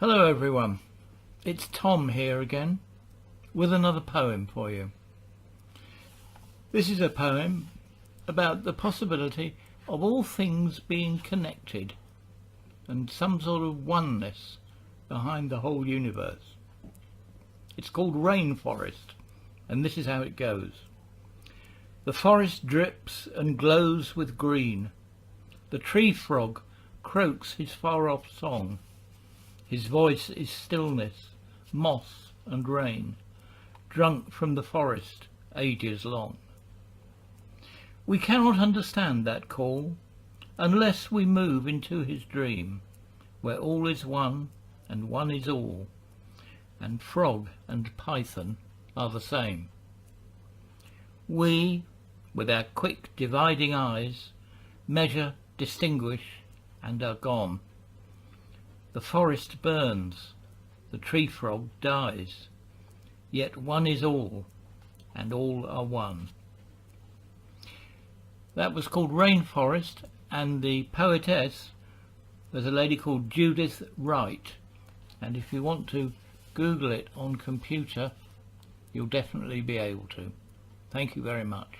Hello everyone, it's Tom here again with another poem for you. This is a poem about the possibility of all things being connected and some sort of oneness behind the whole universe. It's called Rainforest, and this is how it goes. The forest drips and glows with green. The tree frog croaks his far-off song. His voice is stillness, moss and rain, drunk from the forest ages long. We cannot understand that call unless we move into his dream, where all is one and one is all, and frog and python are the same. We, with our quick dividing eyes, measure, distinguish, and are gone. The forest burns, the tree frog dies, yet one is all, and all are one. That was called Rainforest, and the poetess was a lady called Judith Wright, and if you want to Google it on computer, you'll definitely be able to. Thank you very much.